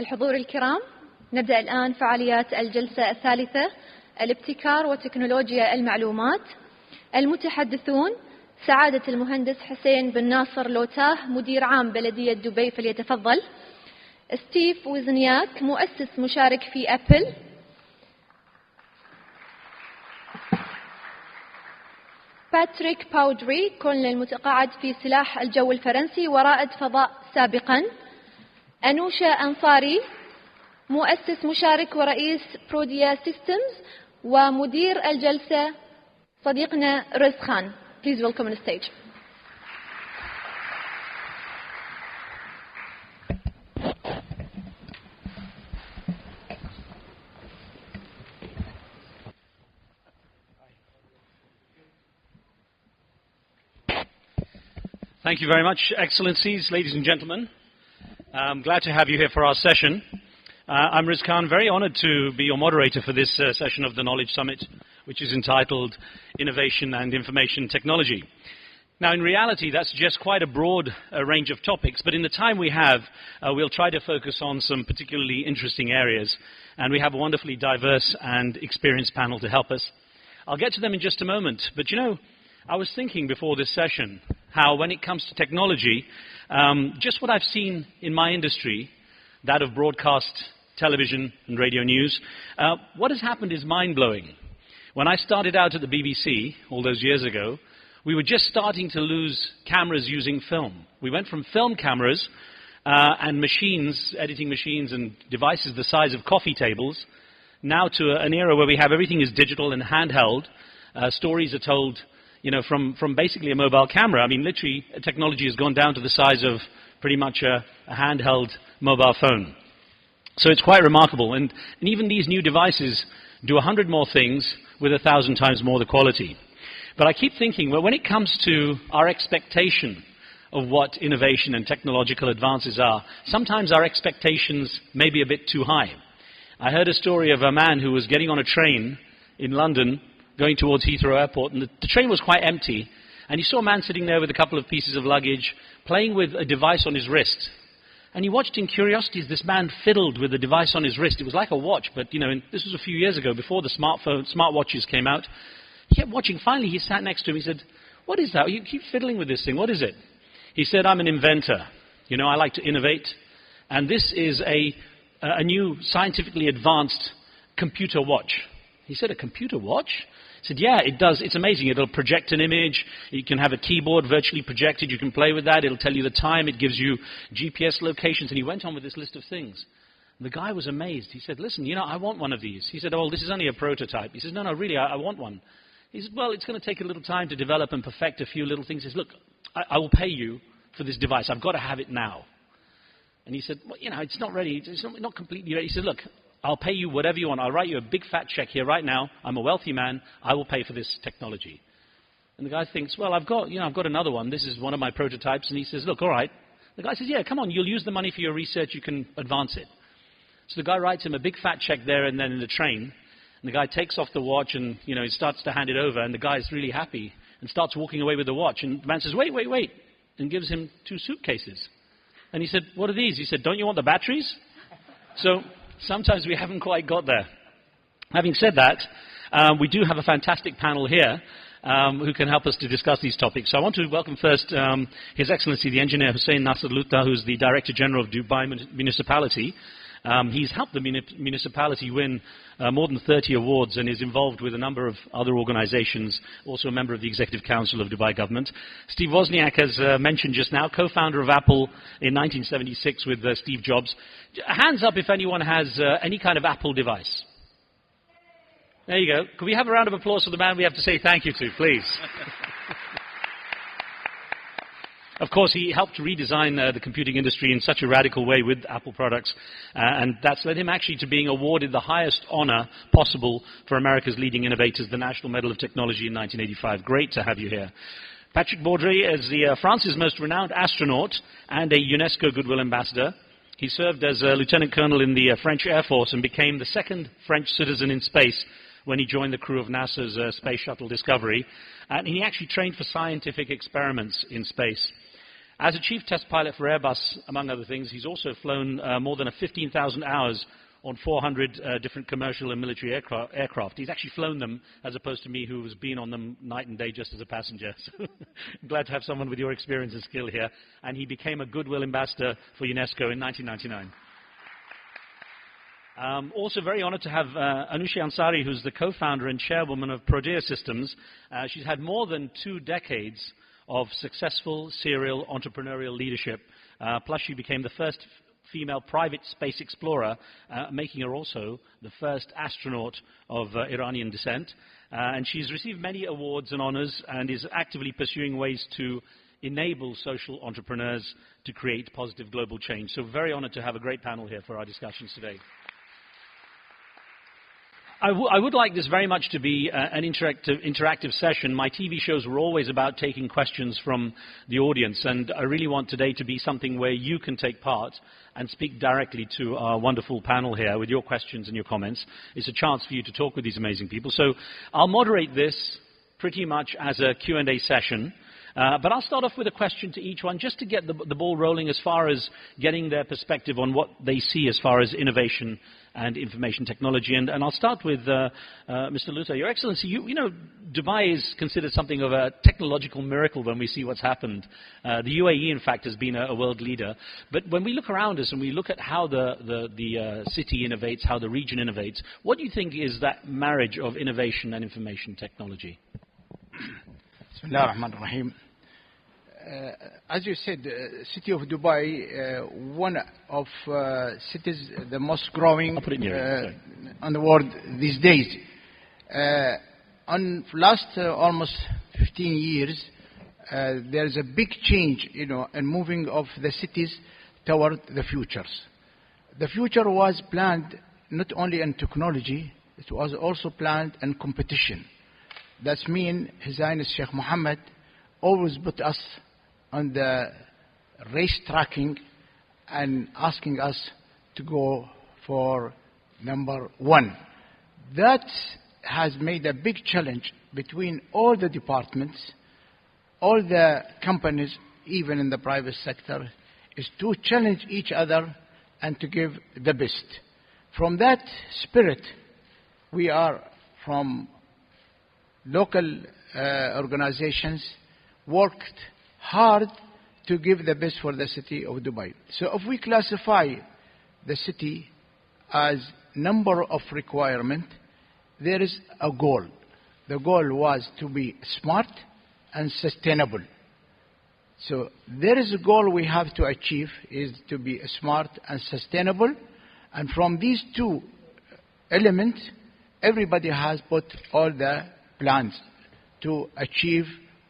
الحضور الكرام، نبدأ الآن فعاليات الجلسة الثالثة، الابتكار وتكنولوجيا المعلومات. المتحدثون سعادة المهندس حسين بن ناصر لوتاه، مدير عام بلدية دبي، فليتفضل. ستيف وزنياك، مؤسس مشارك في أبل. باتريك باودري، كولونيل متقاعد في سلاح الجو الفرنسي ورائد فضاء سابقا. أنوشا أنصاري، مؤسس مشارك ورئيس بروديا سيستمز. ومدير الجلسة صديقنا رز خان. Please welcome on the stage. Thank you very much, Excellencies, ladies and gentlemen. I'm glad to have you here for our session. I'm Riz Khan, very honored to be your moderator for this session of the Knowledge Summit, which is entitled Innovation and Information Technology. Now, in reality, that suggests quite a broad range of topics, but in the time we have, we'll try to focus on some particularly interesting areas, and we have a wonderfully diverse and experienced panel to help us. I'll get to them in just a moment, but you know, I was thinking before this session how when it comes to technology, just what I've seen in my industry, that of broadcast television and radio news, what has happened is mind-blowing. When I started out at the BBC all those years ago, we were just starting to lose cameras using film. We went from film cameras and machines, editing machines and devices the size of coffee tables, now to an era where we have everything is digital and handheld. Stories are told, you know, from basically a mobile camera. I mean, literally, technology has gone down to the size of pretty much a handheld mobile phone. So it's quite remarkable. And even these new devices do 100 more things with 1,000 times more the quality. But I keep thinking, well, when it comes to our expectation of what innovation and technological advances are, sometimes our expectations may be a bit too high. I heard a story of a man who was getting on a train in London going towards Heathrow Airport, and the train was quite empty, and he saw a man sitting there with a couple of pieces of luggage, playing with a device on his wrist. And he watched in curiosity as this man fiddled with the device on his wrist. It was like a watch, but you know, this was a few years ago, before the smartwatches came out. He kept watching. Finally, he sat next to him. He said, "What is that? You keep fiddling with this thing. What is it?" He said, "I'm an inventor. You know, I like to innovate. And this is a new scientifically advanced computer watch." He said, "A computer watch?" He said, "Yeah, it does. It's amazing. It'll project an image. You can have a keyboard virtually projected. You can play with that. It'll tell you the time. It gives you GPS locations." And he went on with this list of things. And the guy was amazed. He said, "Listen, you know, I want one of these." He said, "Oh, this is only a prototype." He said, "No, really, I want one." He said, "Well, it's going to take a little time to develop and perfect a few little things." He says, "Look, I will pay you for this device. I've got to have it now." And he said, "Well, you know, it's not ready. It's not completely ready." He said, "Look, I'll pay you whatever you want. I'll write you a big fat check here right now. I'm a wealthy man. I will pay for this technology." And the guy thinks, "Well, I've got another one. This is one of my prototypes." And he says, "Look, all right." The guy says, "Yeah, come on. You'll use the money for your research. You can advance it." So the guy writes him a big fat check there and then in the train. And the guy takes off the watch and, you know, he starts to hand it over. And the guy is really happy and starts walking away with the watch. And the man says, "Wait, wait, wait," and gives him 2 suitcases. And he said, "What are these?" He said, "Don't you want the batteries?" So sometimes we haven't quite got there. Having said that, we do have a fantastic panel here who can help us to discuss these topics. So I want to welcome first His Excellency the Engineer Hussein Nasser Lutah, who's the Director General of Dubai Municipality. He's helped the municipality win more than 30 awards and is involved with a number of other organizations, also a member of the Executive Council of Dubai Government. Steve Wozniak, as mentioned just now, co-founder of Apple in 1976 with Steve Jobs. Hands up if anyone has any kind of Apple device. There you go. Could we have a round of applause for the man we have to say thank you to, please? Of course, he helped redesign the computing industry in such a radical way with Apple products, and that's led him actually to being awarded the highest honor possible for America's leading innovators, the National Medal of Technology in 1985. Great to have you here. Patrick Baudry is France's most renowned astronaut and a UNESCO Goodwill Ambassador. He served as a lieutenant colonel in the French Air Force and became the second French citizen in space when he joined the crew of NASA's Space Shuttle Discovery. And he actually trained for scientific experiments in space. As a chief test pilot for Airbus, among other things, he's also flown more than 15,000 hours on 400 different commercial and military aircraft. He's actually flown them, as opposed to me, who has been on them night and day just as a passenger. So I'm glad to have someone with your experience and skill here. And he became a Goodwill Ambassador for UNESCO in 1999. Also very honored to have Anusha Ansari, who's the co-founder and chairwoman of Prodea Systems. She's had more than 2 decades of successful serial entrepreneurial leadership. Plus she became the first female private space explorer, making her also the first astronaut of Iranian descent. And she's received many awards and honors and is actively pursuing ways to enable social entrepreneurs to create positive global change. So very honored to have a great panel here for our discussions today. I would like this very much to be an interactive session. My TV shows were always about taking questions from the audience, and I really want today to be something where you can take part and speak directly to our wonderful panel here with your questions and your comments. It's a chance for you to talk with these amazing people. So I'll moderate this pretty much as a Q&A session. But I'll start off with a question to each one, just to get the ball rolling as far as getting their perspective on what they see as far as innovation and information technology. And I'll start with Mr. Luther. Your Excellency, you know, Dubai is considered something of a technological miracle when we see what's happened. The UAE, in fact, has been a world leader. But when we look around us and we look at how the city innovates, how the region innovates, what do you think is that marriage of innovation and information technology? Bismillah ar-Rahman ar-Rahim. As you said, city of Dubai, one of cities the most growing on the world these days. On last almost 15 years, there is a big change, you know, in moving of the cities toward the futures. The future was planned not only in technology, it was also planned in competition. That's mean His Highness Sheikh Mohammed always put us on the race tracking and asking us to go for number 1. That has made a big challenge between all the departments, all the companies, even in the private sector, is to challenge each other and to give the best. From that spirit, we are from local organizations worked hard to give the best for the city of Dubai. So if we classify the city as number of requirement, there is a goal. The goal was to be smart and sustainable. So there is a goal we have to achieve, is to be smart and sustainable. And from these 2 elements, everybody has put all the plans to achieve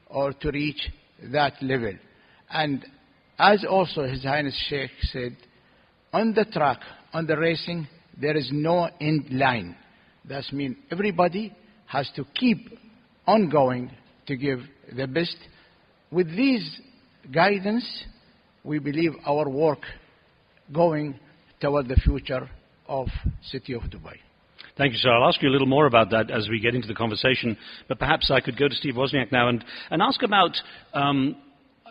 or to reach that level. And as also His Highness Sheikh said, on the track, on the racing, there is no end line. That means everybody has to keep on going to give the best. With these guidance, we believe our work going toward the future of city of Dubai. Thank you, sir. I'll ask you a little more about that as we get into the conversation, but perhaps I could go to Steve Wozniak now and ask about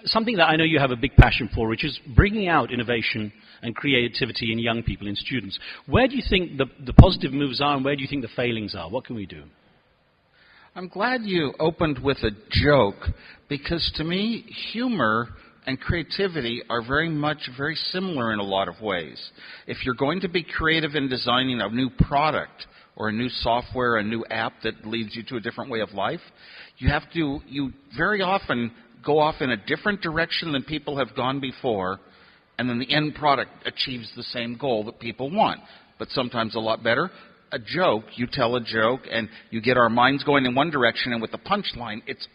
something that I know you have a big passion for, which is bringing out innovation and creativity in young people, in students. Where do you think the positive moves are, and where do you think the failings are? What can we do? I'm glad you opened with a joke, because to me, humor and creativity are very similar in a lot of ways. If you're going to be creative in designing a new product or a new software, a new app that leads you to a different way of life, you very often go off in a different direction than people have gone before, and then the end product achieves the same goal that people want, but sometimes a lot better. A joke, you tell a joke, and you get our minds going in one direction, and with the punchline, it's,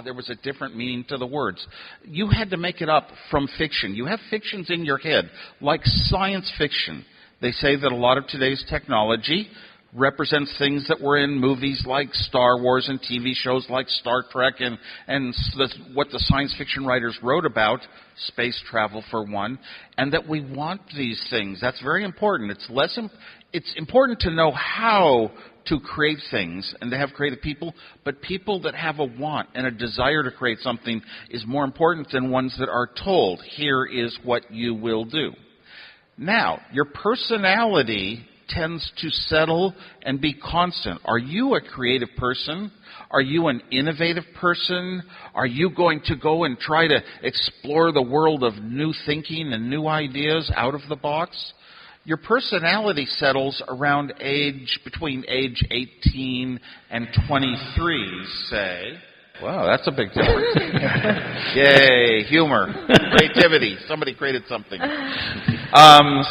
there was a different meaning to the words. You had to make it up from fiction. You have fictions in your head, like science fiction. They say that a lot of today's technology represents things that were in movies like Star Wars and TV shows like Star Trek, and what the science fiction writers wrote about, space travel for one, and that we want these things. That's very important. It's important to know how to create things and to have creative people, but people that have a want and a desire to create something is more important than ones that are told, here is what you will do. Now, your personality tends to settle and be constant. Are you a creative person? Are you an innovative person? Are you going to go and try to explore the world of new thinking and new ideas out of the box? Your personality settles around between age 18 and 23, say. Wow, that's a big difference. Yay, humor, creativity. Somebody created something.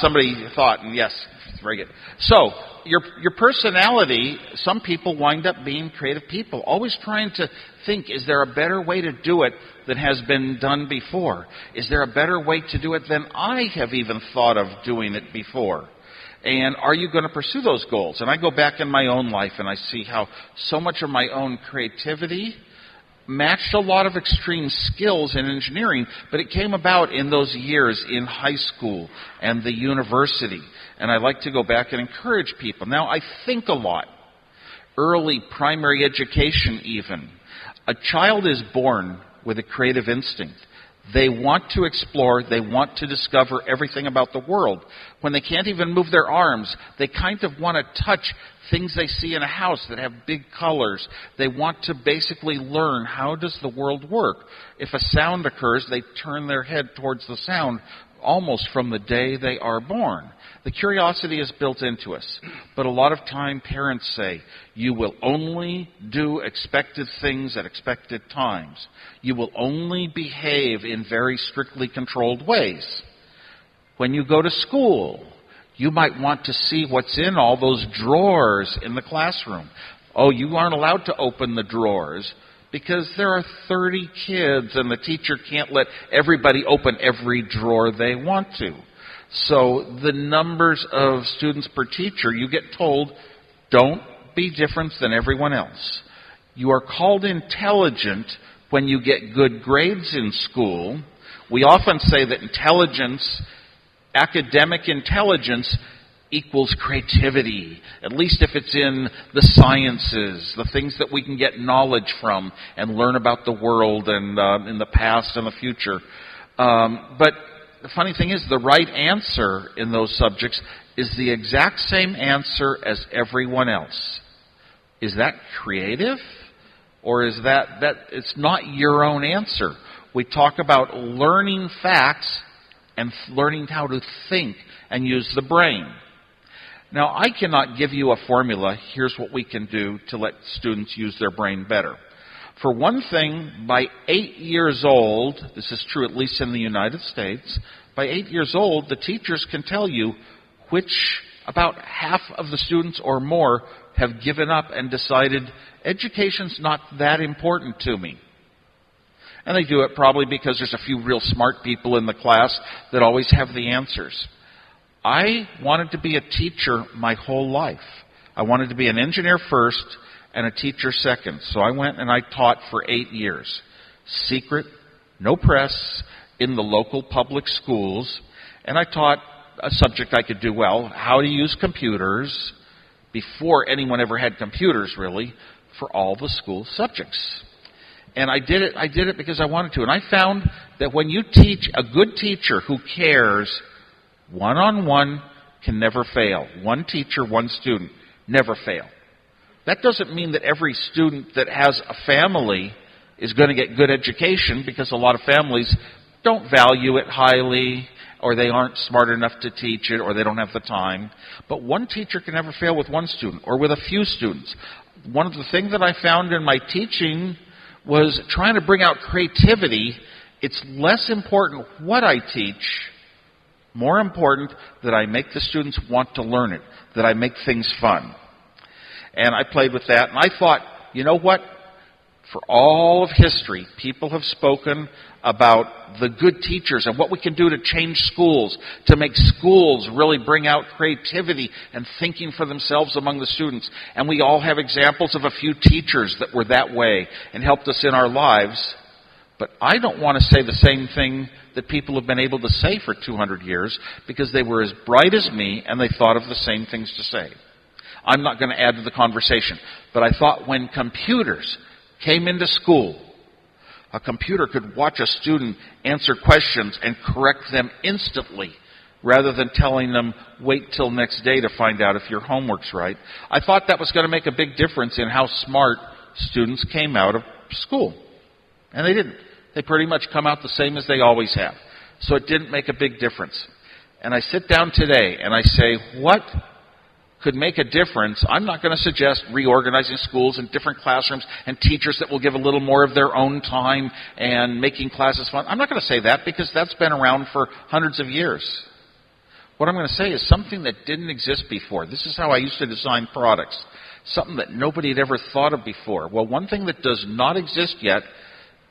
Somebody thought, and yes, very good. So, your personality, some people wind up being creative people, always trying to think, is there a better way to do it than has been done before? Is there a better way to do it than I have even thought of doing it before? And are you going to pursue those goals? And I go back in my own life and I see how so much of my own creativity matched a lot of extreme skills in engineering, but it came about in those years in high school and the university. And I like to go back and encourage people. Now, I think a lot. Early primary education even. A child is born with a creative instinct. They want to explore. They want to discover everything about the world. When they can't even move their arms, they kind of want to touch things they see in a house that have big colors. They want to basically learn, how does the world work? If a sound occurs, they turn their head towards the sound almost from the day they are born. The curiosity is built into us. But a lot of time parents say, you will only do expected things at expected times. You will only behave in very strictly controlled ways. When you go to school, you might want to see what's in all those drawers in the classroom. Oh, you aren't allowed to open the drawers because there are 30 kids and the teacher can't let everybody open every drawer they want to. So the numbers of students per teacher, you get told, don't be different than everyone else. You are called intelligent when you get good grades in school. We often say that intelligence, academic intelligence, equals creativity, at least if it's in the sciences, the things that we can get knowledge from and learn about the world and in the past and the future. But the funny thing is, the right answer in those subjects is the exact same answer as everyone else. Is that creative? Or is that it's not your own answer? We talk about learning facts and learning how to think and use the brain. Now, I cannot give you a formula, here's what we can do to let students use their brain better. For one thing, by 8 years old, this is true at least in the United States, by 8 years old, the teachers can tell you which, about half of the students or more have given up and decided, education's not that important to me. And they do it probably because there's a few real smart people in the class that always have the answers. I wanted to be a teacher my whole life. I wanted to be an engineer first and a teacher second. So I went and I taught for 8 years. Secret, no press, in the local public schools. And I taught a subject I could do well, how to use computers, before anyone ever had computers, really, for all the school subjects. And I did it because I wanted to. And I found that when you teach, a good teacher who cares, one-on-one can never fail. One teacher, one student, never fail. That doesn't mean that every student that has a family is going to get good education, because a lot of families don't value it highly, or they aren't smart enough to teach it, or they don't have the time. But one teacher can never fail with one student, or with a few students. One of the things that I found in my teaching was trying to bring out creativity. It's less important what I teach, more important that I make the students want to learn it, that I make things fun. And I played with that, and I thought, you know what? For all of history, people have spoken about the good teachers and what we can do to change schools, to make schools really bring out creativity and thinking for themselves among the students. And we all have examples of a few teachers that were that way and helped us in our lives. But I don't want to say the same thing that people have been able to say for 200 years, because they were as bright as me and they thought of the same things to say. I'm not going to add to the conversation. But I thought when computers came into school, a computer could watch a student answer questions and correct them instantly rather than telling them, wait till next day to find out if your homework's right. I thought that was going to make a big difference in how smart students came out of school. And they didn't. They pretty much come out the same as they always have. So it didn't make a big difference. And I sit down today and I say, what could make a difference? I'm not going to suggest reorganizing schools and different classrooms and teachers that will give a little more of their own time and making classes fun. I'm not going to say that because that's been around for hundreds of years. What I'm going to say is something that didn't exist before. This is how I used to design products. Something that nobody had ever thought of before. Well, one thing that does not exist yet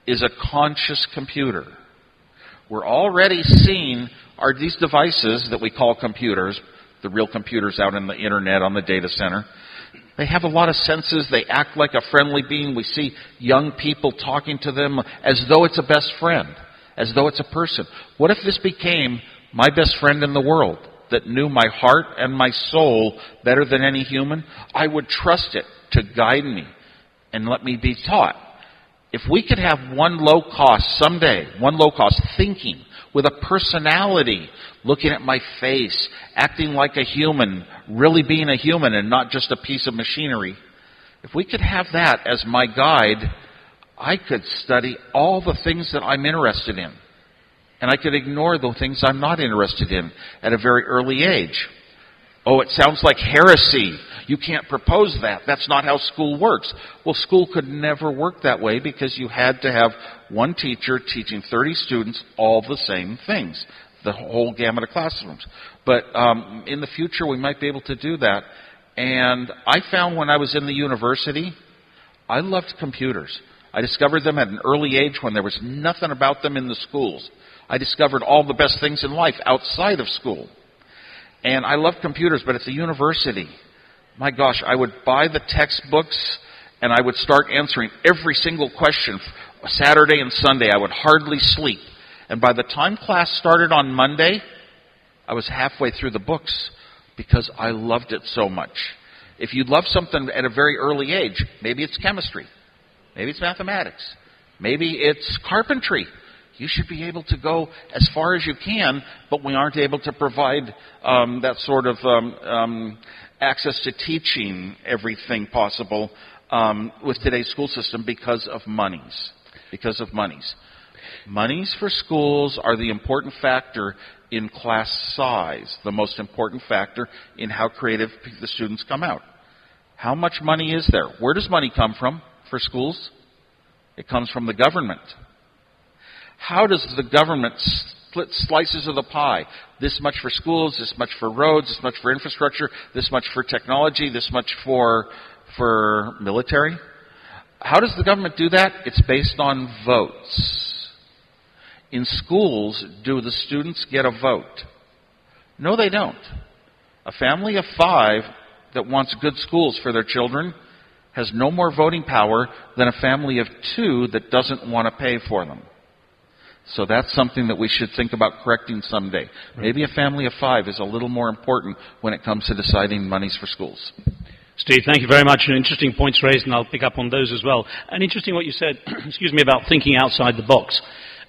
is a conscious computer. We're already seeing are these devices that we call computers, the real computers out in the internet on the data center. They have a lot of senses. They act like a friendly being. We see young people talking to them as though it's a best friend, as though it's a person. What if this became my best friend in the world that knew my heart and my soul better than any human? I would trust it to guide me and let me be taught. If we could have one low cost someday, one low cost thinking with a personality, looking at my face, acting like a human, really being a human and not just a piece of machinery, if we could have that as my guide, I could study all the things that I'm interested in. And I could ignore the things I'm not interested in at a very early age. Oh, it sounds like heresy. You can't propose that. That's not how school works. Well, school could never work that way because you had to have one teacher teaching 30 students all the same things, the whole gamut of classrooms. But in the future, we might be able to do that. And I found when I was in the university, I loved computers. I discovered them at an early age when there was nothing about them in the schools. I discovered all the best things in life outside of school. And I loved computers, but at the university, my gosh, I would buy the textbooks and I would start answering every single question. Saturday and Sunday, I would hardly sleep. And by the time class started on Monday, I was halfway through the books because I loved it so much. If you love something at a very early age, maybe it's chemistry, maybe it's mathematics, maybe it's carpentry, you should be able to go as far as you can, but we aren't able to provide that sort of access to teaching everything possible with today's school system because of monies. Because of monies. Monies for schools are the important factor in class size, the most important factor in how creative the students come out. How much money is there? Where does money come from for schools? It comes from the government. How does the government split slices of the pie? This much for schools, this much for roads, this much for infrastructure, this much for technology, this much for military. How does the government do that? It's based on votes. In schools, do the students get a vote? No, they don't. A family of 5 that wants good schools for their children has no more voting power than a family of 2 that doesn't want to pay for them. So that's something that we should think about correcting someday. Maybe a family of 5 is a little more important when it comes to deciding monies for schools. Steve, thank you very much. Interesting points raised, and I'll pick up on those as well. And interesting what you said, excuse me, about thinking outside the box.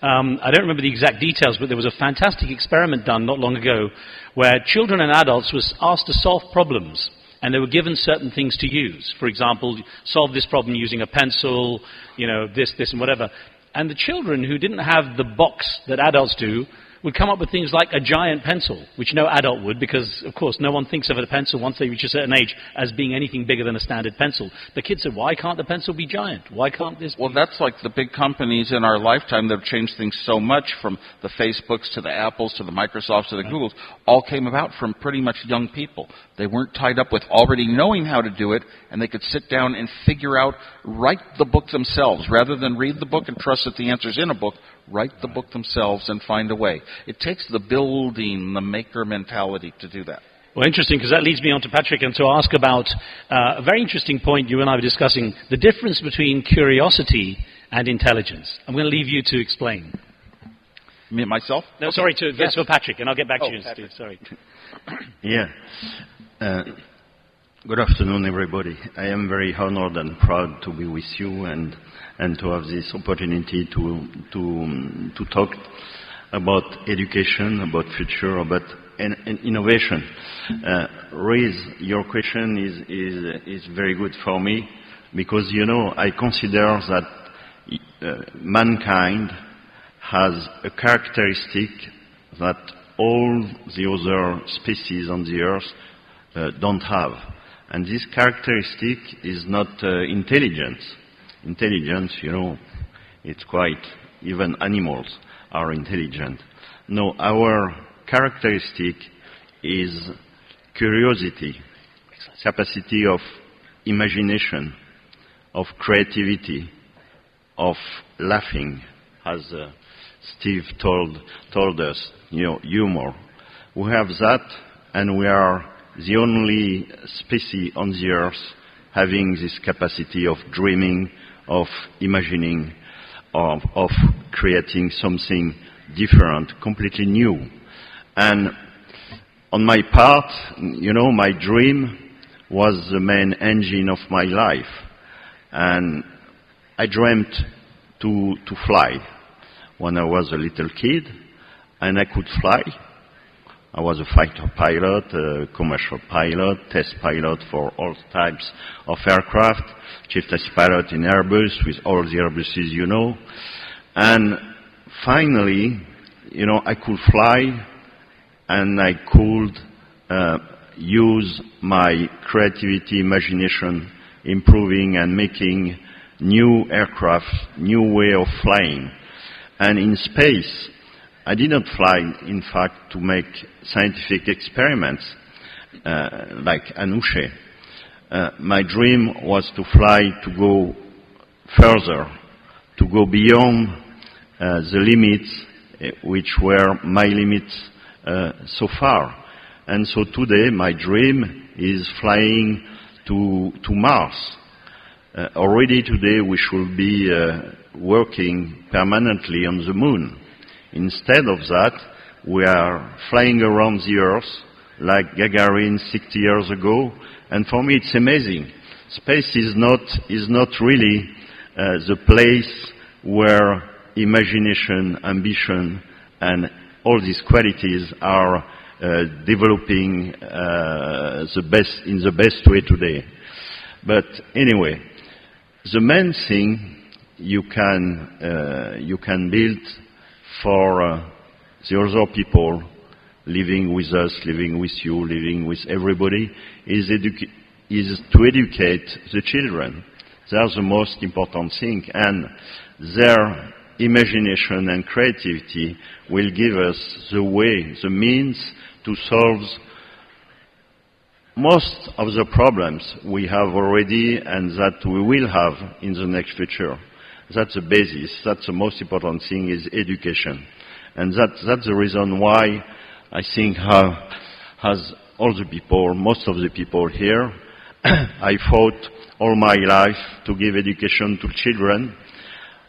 I don't remember the exact details, but there was a fantastic experiment done not long ago where children and adults were asked to solve problems, and they were given certain things to use. For example, solve this problem using a pencil, this, and whatever. And the children who didn't have the box that adults do would come up with things like a giant pencil, which no adult would, because, of course, no one thinks of a pencil once they reach a certain age as being anything bigger than a standard pencil. The kids said, why can't the pencil be giant? Why can't this be? Well, that's like the big companies in our lifetime that have changed things so much, from the Facebooks to the Apples to the Microsofts to the Googles, all came about from pretty much young people. They weren't tied up with already knowing how to do it, and they could sit down and figure out, write the book themselves. Rather than read the book and trust that the answer's in a book, write the book themselves and find a way. It takes the building, the maker mentality to do that. Well, interesting, because that leads me on to Patrick and to ask about a very interesting point you and I were discussing, the difference between curiosity and intelligence. I'm going to leave you to explain. Me, myself? No, okay. Sorry, for Patrick, and I'll get back to you, Patrick. Steve. Sorry. Yeah. Good afternoon, everybody. I am very honored and proud to be with you and to have this opportunity to talk about education, about future, about innovation. Riz, your question is very good for me because, you know, I consider that mankind has a characteristic that all the other species on the earth don't have. And this characteristic is not intelligence. Intelligence, you know, it's quite, even animals are intelligent. No, our characteristic is curiosity, capacity of imagination, of creativity, of laughing, as Steve told us, you know, humor. We have that, and we are the only species on the earth having this capacity of dreaming, of imagining, of creating something different, completely new. And on my part, you know, my dream was the main engine of my life. And I dreamt to fly when I was a little kid, and I could fly. I was a fighter pilot, a commercial pilot, test pilot for all types of aircraft, chief test pilot in Airbus with all the Airbuses, you know. And finally, you know, I could fly and I could use my creativity, imagination, improving and making new aircraft, new way of flying. And in space, I did not fly, in fact, to make scientific experiments like Anousheh. My dream was to fly to go further, to go beyond the limits which were my limits so far. And so today my dream is flying to Mars. Already today we should be working permanently on the moon. Instead of that, we are flying around the Earth like Gagarin 60 years ago, and for me it's amazing. Space is not really the place where imagination, ambition, and all these qualities are developing in the best way today. But anyway, the main thing you can build for the other people living with us, living with you, living with everybody, is to educate the children. That's the most important thing, and their imagination and creativity will give us the way, the means to solve most of the problems we have already and that we will have in the next future. That's the basis. That's the most important thing, is education. And that's the reason why I think as all the people, most of the people here, I fought all my life to give education to children.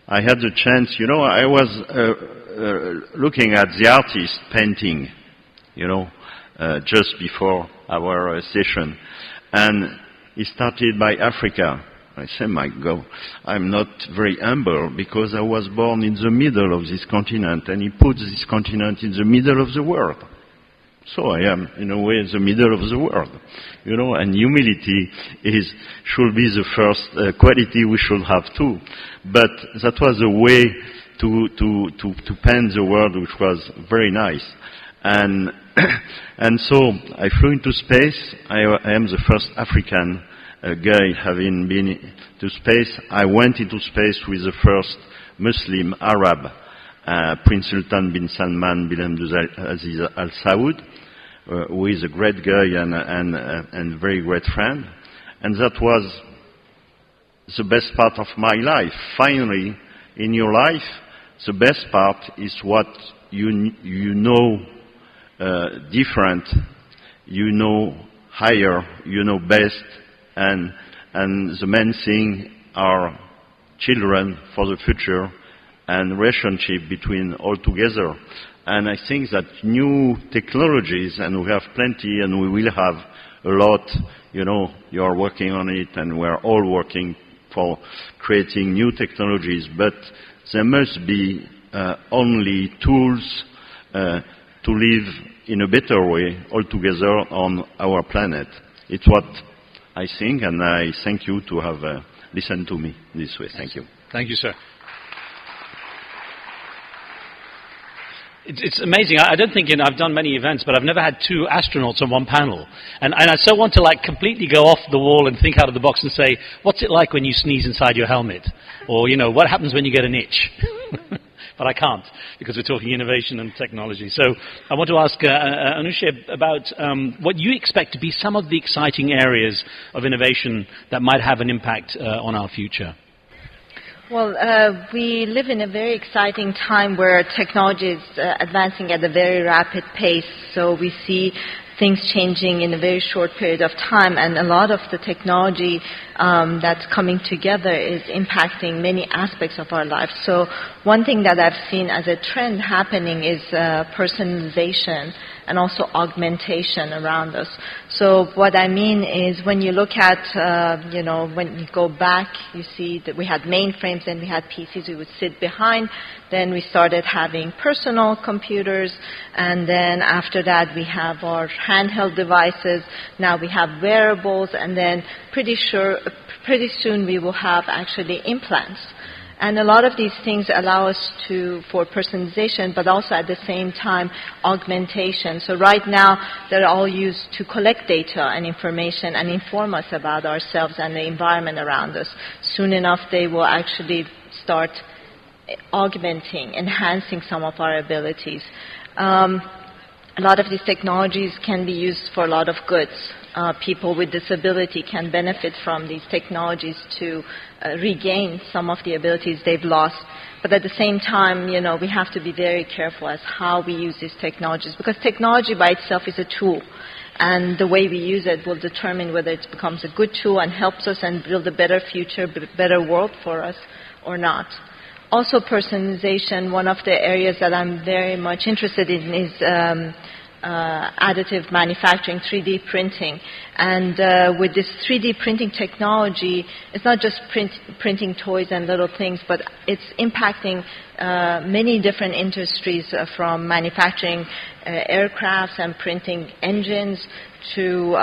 I had the chance, you know, I was looking at the artist painting, you know, just before our session. And he started by Africa. I said, my God, I'm not very humble because I was born in the middle of this continent, and he put this continent in the middle of the world. So I am, in a way, in the middle of the world. You know, and humility should be the first quality we should have too. But that was a way to paint the world, which was very nice. And so I flew into space. I am the first African guy having been to space. I went into space with the first Muslim Arab, Prince Sultan bin Salman bin Abdulaziz Al Saud, who is a great guy and very great friend. And that was the best part of my life. Finally, in your life, the best part is what you know different, you know higher, you know best, and the main thing are children for the future and relationship between all together. And I think that new technologies, and we have plenty and we will have a lot. You know, you are working on it, and we're all working for creating new technologies, but there must be only tools to live in a better way altogether on our planet. It's what I think, and I thank you to have listened to me this way. Thank you. Thank you, sir. It's amazing. I don't think I've done many events, but I've never had two astronauts on one panel. And I so want to like completely go off the wall and think out of the box and say, what's it like when you sneeze inside your helmet? Or, you know, what happens when you get an itch? But I can't, because we're talking innovation and technology. So I want to ask Anousheh about what you expect to be some of the exciting areas of innovation that might have an impact on our future. Well, we live in a very exciting time where technology is advancing at a very rapid pace. So we see things changing in a very short period of time, and a lot of the technology that's coming together is impacting many aspects of our lives. So one thing that I've seen as a trend happening is personalization and also augmentation around us. So what I mean is when you look at, when you go back, you see that we had mainframes and we had PCs we would sit behind. Then we started having personal computers, and then after that we have our handheld devices. Now we have wearables, and then pretty soon we will have actually implants. And a lot of these things allow us for personalization, but also at the same time augmentation. So right now they're all used to collect data and information and inform us about ourselves and the environment around us. Soon enough they will actually start augmenting, enhancing some of our abilities. A lot of these technologies can be used for a lot of goods. People with disability can benefit from these technologies to regain some of the abilities they've lost. But at the same time, we have to be very careful as how we use these technologies, because technology by itself is a tool. And the way we use it will determine whether it becomes a good tool and helps us and build a better future, better world for us or not. Also personalization, one of the areas that I'm very much interested in is additive manufacturing, 3D printing. And with this 3D printing technology, it's not just printing toys and little things, but it's impacting many different industries, from manufacturing aircrafts and printing engines to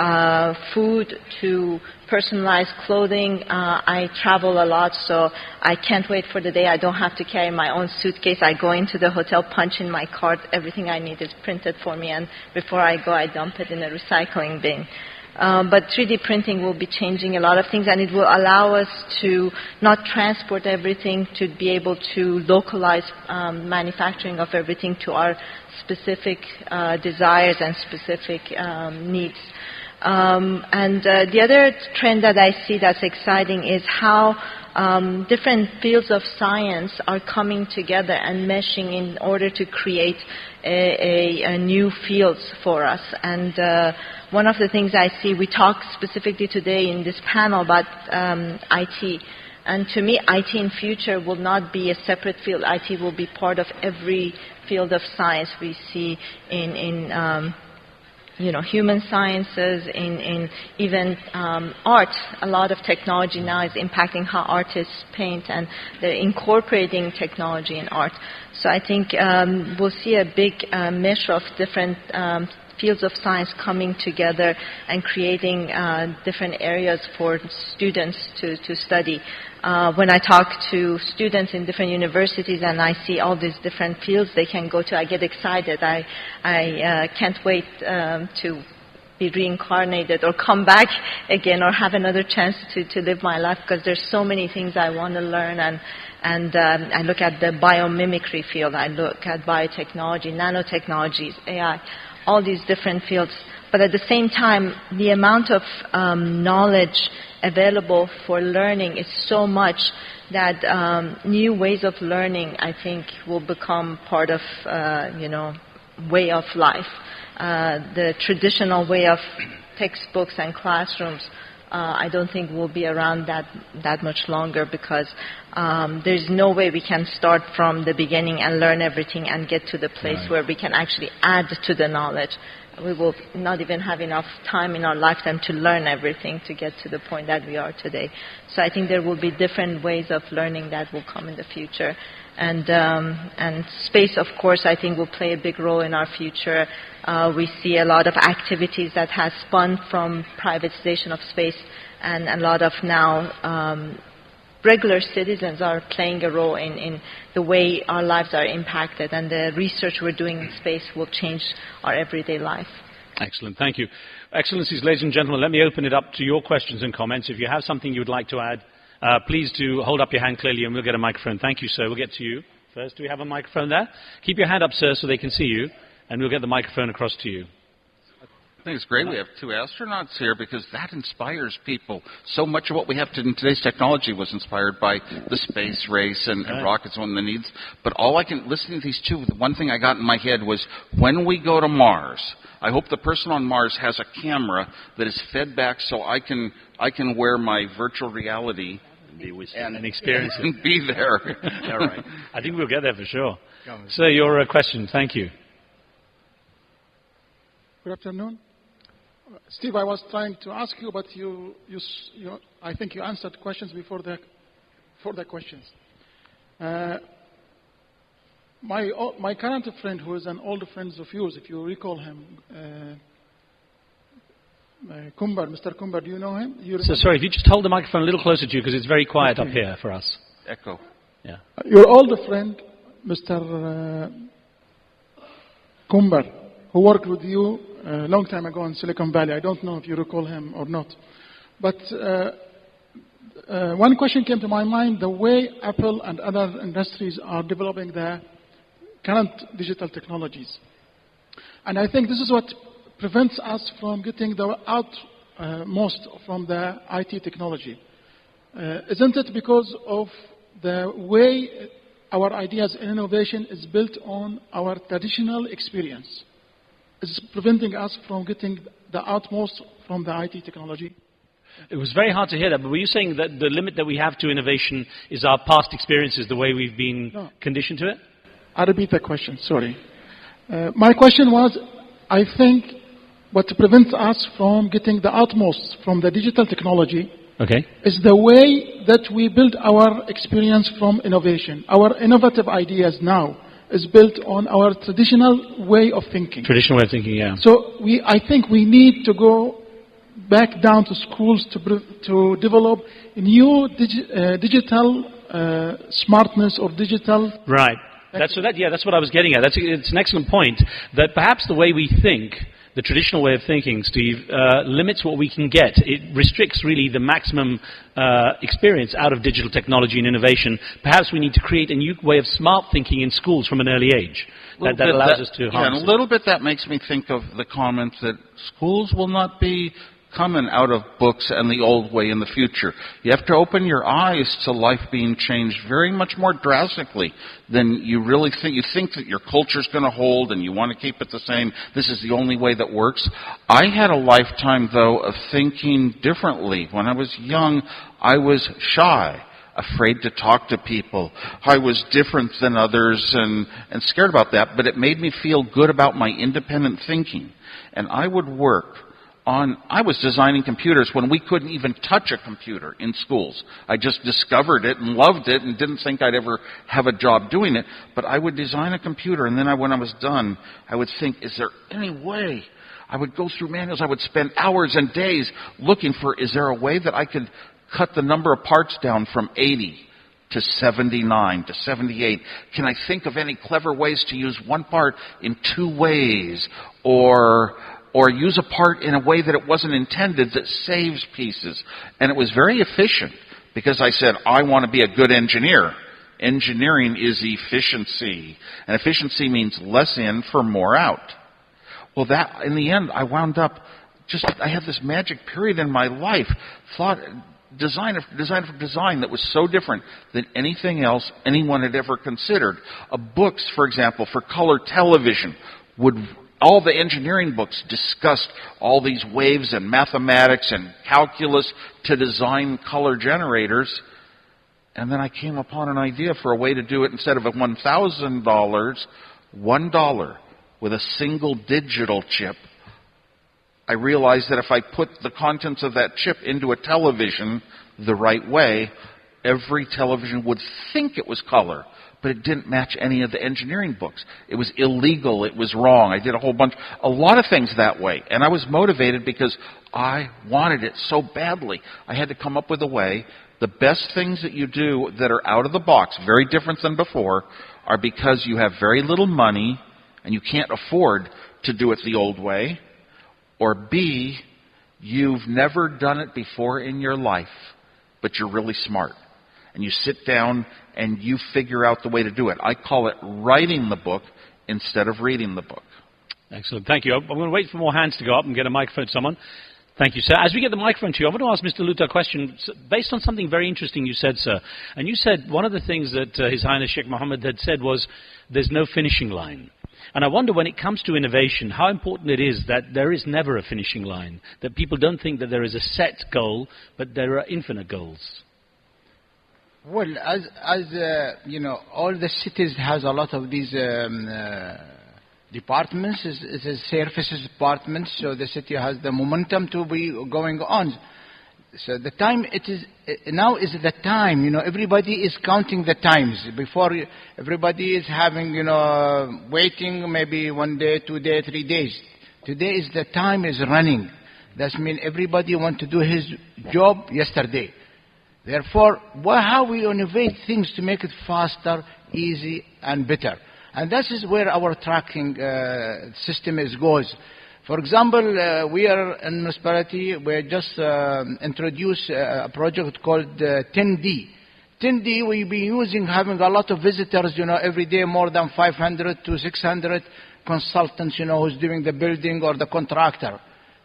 food to personalized clothing. I travel a lot, so I can't wait for the day I don't have to carry my own suitcase. I go into the hotel, punch in my card, everything I need is printed for me, and before I go I dump it in a recycling bin. But 3D printing will be changing a lot of things, and it will allow us to not transport everything, to be able to localize manufacturing of everything to our specific desires and specific needs. And the other trend that I see that's exciting is how different fields of science are coming together and meshing in order to create a new fields for us. And one of the things I see, we talked specifically today in this panel about IT. And to me, IT in future will not be a separate field. IT will be part of every field of science we see in human sciences, in even art. A lot of technology now is impacting how artists paint, and they're incorporating technology in art. So I think we'll see a big mesh of different fields of science coming together and creating different areas for students to study. When I talk to students in different universities and I see all these different fields they can go to, I get excited. I can't wait to be reincarnated or come back again or have another chance to live my life, because there's so many things I want to learn. And I look at the biomimicry field, I look at biotechnology, nanotechnologies, AI, all these different fields. But at the same time, the amount of knowledge available for learning is so much that new ways of learning, I think, will become part of, way of life. The traditional way of textbooks and classrooms I don't think we'll be around that much longer, because there's no way we can start from the beginning and learn everything and get to the place where we can actually add to the knowledge. We will not even have enough time in our lifetime to learn everything to get to the point that we are today. So I think there will be different ways of learning that will come in the future. And space, of course, I think will play a big role in our future. We see a lot of activities that has spun from privatization of space, and a lot of now regular citizens are playing a role in the way our lives are impacted, and the research we're doing in space will change our everyday life. Excellent, thank you. Excellencies, ladies and gentlemen, let me open it up to your questions and comments. If you have something you would like to add, please do hold up your hand clearly and we'll get a microphone. Thank you, sir. We'll get to you first. Do we have a microphone there? Keep your hand up, sir, so they can see you, and we'll get the microphone across to you. I think it's great we have two astronauts here, because that inspires people. So much of what we have in today's technology was inspired by the space race and rockets and the needs. But listening to these two, the one thing I got in my head was, when we go to Mars, I hope the person on Mars has a camera that is fed back so I can wear my virtual reality and experience it. And be there. All right. I think we'll get there for sure. Sir, your question. Thank you. Good afternoon. Steve, I was trying to ask you, but I think you answered questions before the questions. My current friend, who is an old friend of yours, if you recall him, Kumbar, Mr. Kumbar, do you know him? So sorry, if you just hold the microphone a little closer to you, because it's very quiet up here for us. Echo. Yeah. Your old friend, Mr. Kumbar, who worked with you a long time ago in Silicon Valley. I don't know if you recall him or not. But one question came to my mind: the way Apple and other industries are developing their current digital technologies. And I think this is what prevents us from getting the utmost from the IT technology. Isn't it because of the way our ideas and innovation is built on our traditional experience? Is preventing us from getting the utmost from the IT technology? It was very hard to hear that, but were you saying that the limit that we have to innovation is our past experiences, the way we've been conditioned to it? I repeat the question, sorry. My question was, I think what prevents us from getting the utmost from the digital technology is the way that we build our experience from innovation. Our innovative ideas now is built on our traditional way of thinking. Traditional way of thinking, yeah. So I think we need to go back down to schools to develop new digital smartness or digital... Right. That's what I was getting at. It's an excellent point, that perhaps the way we think, the traditional way of thinking, Steve, limits what we can get. It restricts really the maximum experience out of digital technology and innovation. Perhaps we need to create a new way of smart thinking in schools from an early age that allows us to harness it. A little bit that makes me think of the comment that schools will not be coming out of books and the old way in the future. You have to open your eyes to life being changed very much more drastically than you really think. You think that your culture's going to hold and you want to keep it the same. This is the only way that works. I had a lifetime, though, of thinking differently. When I was young, I was shy, afraid to talk to people. I was different than others and scared about that, but it made me feel good about my independent thinking. And I would work I was designing computers when we couldn't even touch a computer in schools. I just discovered it and loved it and didn't think I'd ever have a job doing it. But I would design a computer, and then when I was done, I would think, is there any way? I would go through manuals. I would spend hours and days looking for, is there a way that I could cut the number of parts down from 80 to 79 to 78? Can I think of any clever ways to use one part in two ways, or use a part in a way that it wasn't intended that saves pieces? And it was very efficient, because I said, I want to be a good engineer. Engineering is efficiency. And efficiency means less in for more out. Well, that, in the end, I wound up I had this magic period in my life, design that was so different than anything else anyone had ever considered. Books, for example, for color television would all the engineering books discussed all these waves and mathematics and calculus to design color generators. And then I came upon an idea for a way to do it instead of at $1,000, $1 with a single digital chip. I realized that if I put the contents of that chip into a television the right way, every television would think it was color, but it didn't match any of the engineering books. It was illegal. It was wrong. I did a lot of things that way. And I was motivated because I wanted it so badly. I had to come up with a way. The best things that you do that are out of the box, very different than before, are because you have very little money and you can't afford to do it the old way. Or B, you've never done it before in your life, but you're really smart. And you sit down and you figure out the way to do it. I call it writing the book instead of reading the book. Excellent. Thank you. I'm going to wait for more hands to go up and get a microphone to someone. Thank you, sir. As we get the microphone to you, I want to ask Mr. Luta a question based on something very interesting you said, sir. And you said one of the things that His Highness Sheikh Mohammed had said was there's no finishing line. And I wonder, when it comes to innovation, how important it is that there is never a finishing line, that people don't think that there is a set goal, but there are infinite goals. Well, as you know, all the cities has a lot of these departments. It's a services department, so the city has the momentum to be going on. So the time now is the time. You know, everybody is counting the times. Before, everybody is having, waiting maybe 1 day, 2 days, 3 days. Today is the time is running. That means everybody want to do his job yesterday. Therefore, how we innovate things to make it faster, easy, and better. And that is where our tracking system goes. For example, we are in municipality. We just introduced a project called 10D. 10D we be having a lot of visitors, every day, more than 500 to 600 consultants, who's doing the building or the contractor.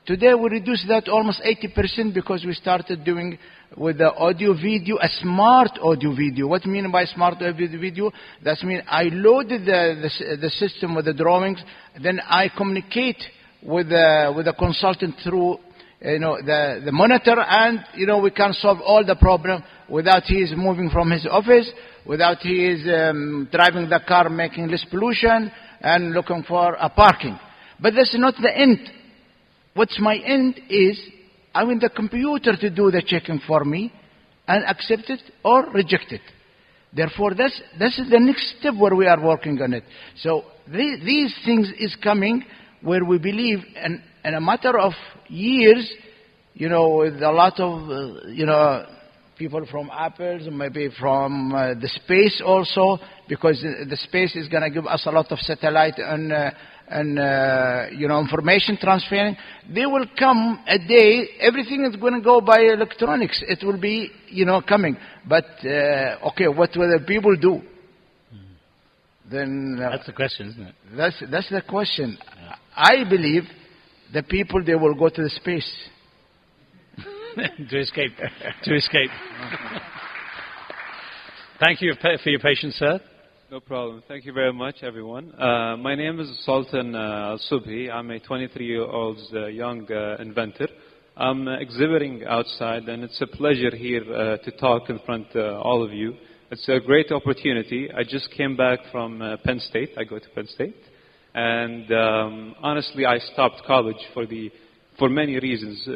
Today we reduced that almost 80% because we started doing with the audio video, a smart audio video. What I mean by smart audio video? That means I loaded the system with the drawings, then I communicate with the consultant through the monitor, and we can solve all the problem without he is moving from his office, without he is driving the car, making less pollution and looking for a parking. But that's not the end. What's my end is I want the computer to do the checking for me and accept it or reject it. Therefore, this is the next step where we are working on it. So these things is coming where we believe in a matter of years, with a lot of, people from Apple, maybe from the space also, because the space is going to give us a lot of satellite and information transferring. They will come a day, everything is going to go by electronics. It will be, coming. But, okay, what will the people do? Then that's the question, isn't it? That's the question. Yeah. I believe the people, they will go to the space. to escape. Thank you for your patience, sir. No problem. Thank you very much, everyone. My name is Sultan Al-Subhi. I'm a 23-year-old young inventor. I'm exhibiting outside, and it's a pleasure here to talk in front of all of you. It's a great opportunity. I just came back from Penn State. I go to Penn State. And honestly, I stopped college for many reasons,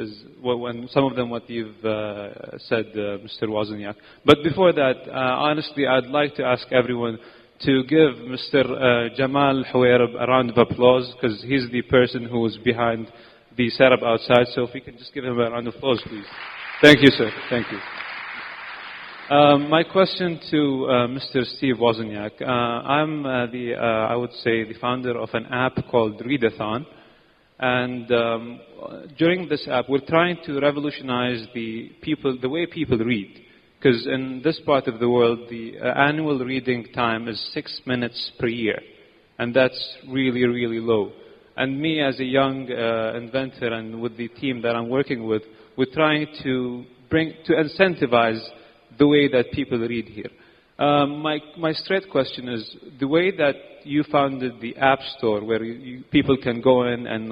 when some of them what you've said, Mr. Wozniak. But before that, honestly, I'd like to ask everyone to give Mr. Jamal Huwairab a round of applause, because he's the person who was behind the setup outside. So if we can just give him a round of applause, please. Thank you, sir. Thank you. My question to Mr. Steve Wozniak. I'm I would say, the founder of an app called Readathon. And during this app, we're trying to revolutionize the way people read. Because in this part of the world, the annual reading time is 6 minutes per year. And that's really, really low. And me as a young inventor, and with the team that I'm working with, we're trying to incentivize the way that people read here. My straight question is, the way that you founded the App Store, where people can go in and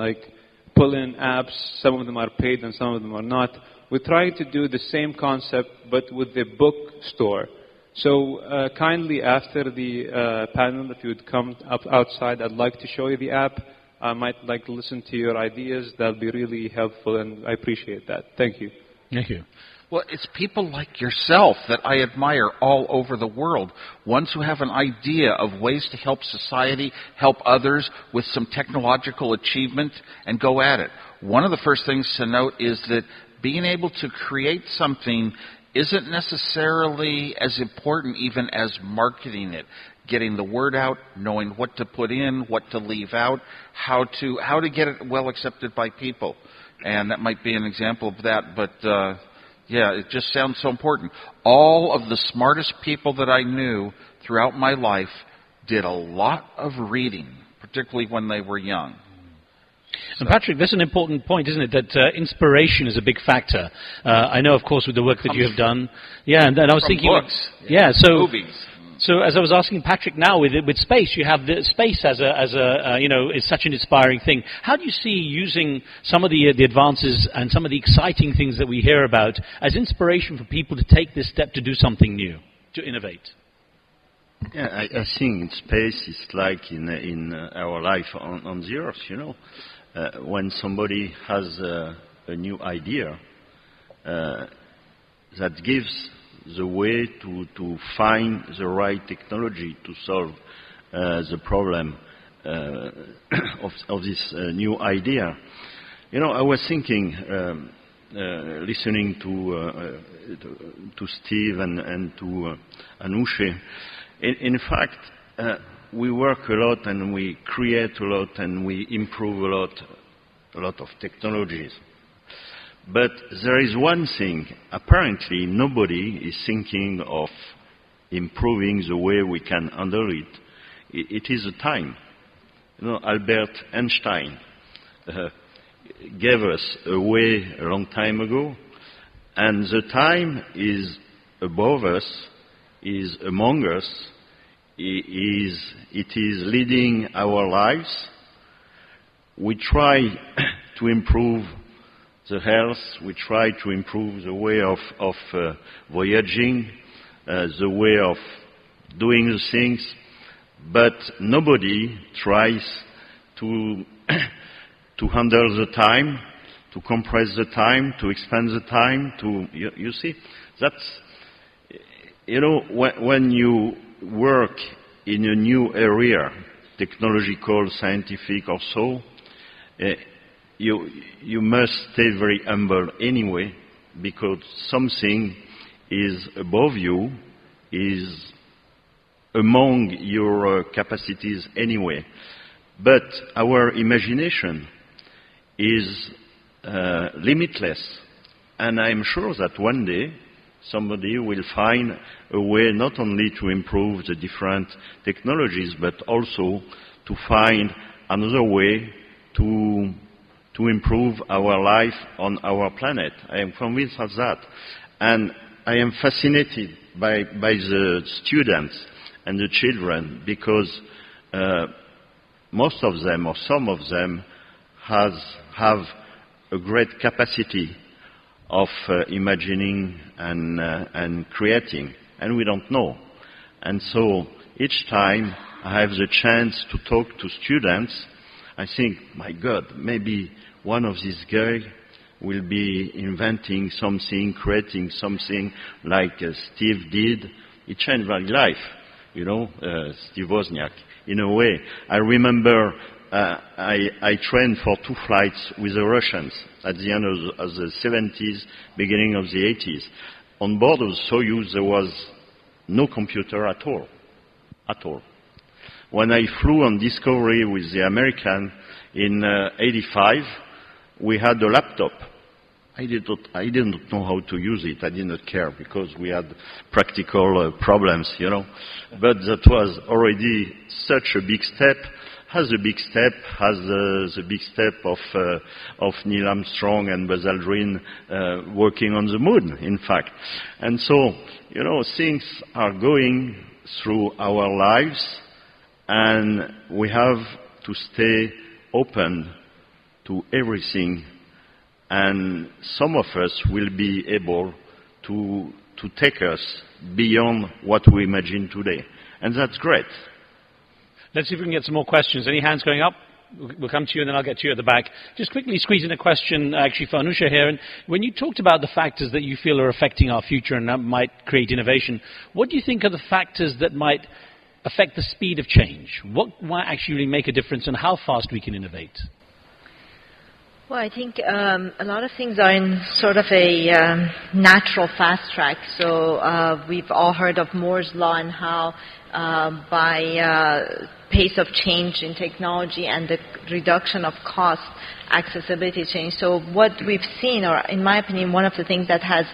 pull in apps, some of them are paid and some of them are not. We're trying to do the same concept, but with the book store. So kindly, after the panel, if you would come up outside, I'd like to show you the app. I might like to listen to your ideas. That'll be really helpful, and I appreciate that. Thank you. Thank you. Well, it's people like yourself that I admire all over the world. Ones who have an idea of ways to help society, help others with some technological achievement, and go at it. One of the first things to note is that being able to create something isn't necessarily as important even as marketing it. Getting the word out, knowing what to put in, what to leave out, how to get it well accepted by people. And that might be an example of that, but yeah, it just sounds so important. All of the smartest people that I knew throughout my life did a lot of reading, particularly when they were young. And Patrick, that's an important point, isn't it, that inspiration is a big factor. I know, of course, with the work that you have done. Yeah, and then I was thinking... books. Yeah, so... Movies. So as I was asking Patrick now, with space, you have the space as a is such an inspiring thing. How do you see using some of the advances and some of the exciting things that we hear about as inspiration for people to take this step to do something new, to innovate? Yeah, I think space is like in our life on the Earth, you know. When somebody has a new idea, that gives the way to find the right technology to solve the problem of this new idea. You know, I was thinking, listening to Steve and to Anousheh, in fact, we work a lot and we create a lot and we improve a lot of technologies. But there is one thing, apparently nobody is thinking of improving the way we can handle it. It is the time. You know, Albert Einstein gave us a way a long time ago, and the time is above us, is among us, it is leading our lives. We try to improve the health, we try to improve the way of voyaging, the way of doing the things, but nobody tries to handle the time, to compress the time, to expand the time, you see, that's, you know, when you work in a new area, technological, scientific or so, you must stay very humble anyway, because something is above you, is among your capacities anyway. But our imagination is limitless, and I'm sure that one day somebody will find a way not only to improve the different technologies, but also to find another way to improve our life on our planet. I am convinced of that. And I am fascinated by the students and the children, because most of them, or some of them, have a great capacity of imagining and creating, and we don't know. And so each time I have the chance to talk to students, I think, my God, maybe one of these guys will be inventing something, creating something like Steve did. It changed my life, you know, Steve Wozniak, in a way. I remember I trained for 2 flights with the Russians at the end of the 70s, beginning of the 80s. On board of Soyuz, there was no computer at all. At all. When I flew on Discovery with the American in 85, we had a laptop. I didn't know how to use it. I did not care, because we had practical problems, you know. But that was already such a big step. has a big step, has the big step of Neil Armstrong and Buzz Aldrin working on the moon, in fact. And so, things are going through our lives, and we have to stay open to everything. And some of us will be able to take us beyond what we imagine today. And that's great. Let's see if we can get some more questions. Any hands going up? We'll come to you and then I'll get to you at the back. Just quickly squeeze in a question actually for Anusha here. And when you talked about the factors that you feel are affecting our future and that might create innovation, what do you think are the factors that might affect the speed of change? What might actually make a difference and how fast we can innovate? Well, I think a lot of things are in sort of a natural fast track. So we've all heard of Moore's Law and how by pace of change in technology and the reduction of cost, accessibility change. So what we've seen, or in my opinion, one of the things that has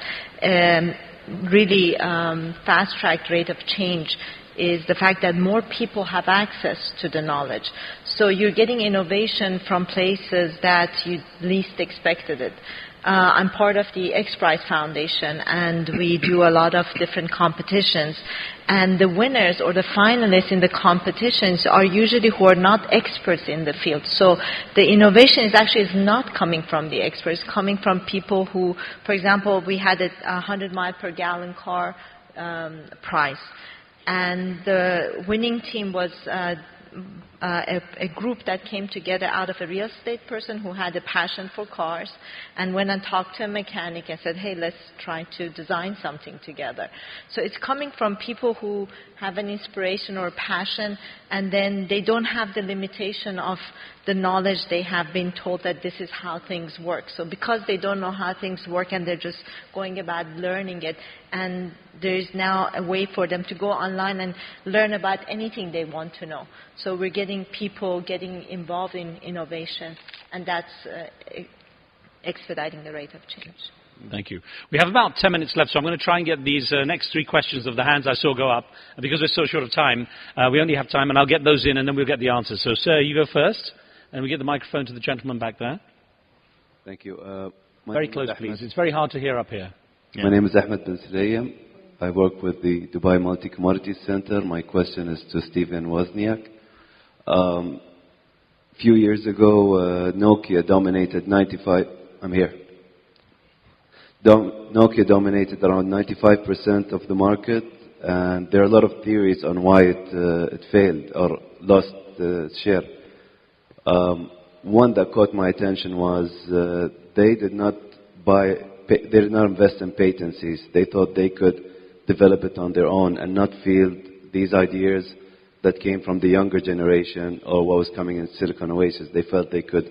really fast-tracked rate of change is the fact that more people have access to the knowledge. So you're getting innovation from places that you least expected it. I'm part of the X Prize Foundation, and we do a lot of different competitions. And the winners or the finalists in the competitions are usually who are not experts in the field. So the innovation is actually not coming from the experts, it's coming from people who, for example, we had a 100 mile per gallon car prize. And the winning team was a group that came together out of a real estate person who had a passion for cars and went and talked to a mechanic and said, hey, let's try to design something together. So it's coming from people who have an inspiration or a passion, and then they don't have the limitation of the knowledge they have been told that this is how things work. So because they don't know how things work and they're just going about learning it, and there's now a way for them to go online and learn about anything they want to know. So we're getting people getting involved in innovation, and that's expediting the rate of change. Thank you. We have about 10 minutes left, so I'm going to try and get these next three questions of the hands I saw go up. And because we're so short of time, we only have time, and I'll get those in, and then we'll get the answers. So, sir, you go first, and we get the microphone to the gentleman back there. Thank you. Very close, please. It's very hard to hear up here. Yeah. My name is Ahmed bin Sulayem. I work with the Dubai Multi-Commodities Center. My question is to Stephen Wozniak. A few years ago, Nokia dominated 95... I'm here. Nokia dominated around 95% of the market, and there are a lot of theories on why it failed or lost share. One that caught my attention was they did not invest in patencies. They thought they could develop it on their own and not field these ideas that came from the younger generation or what was coming in Silicon Oasis. They felt they could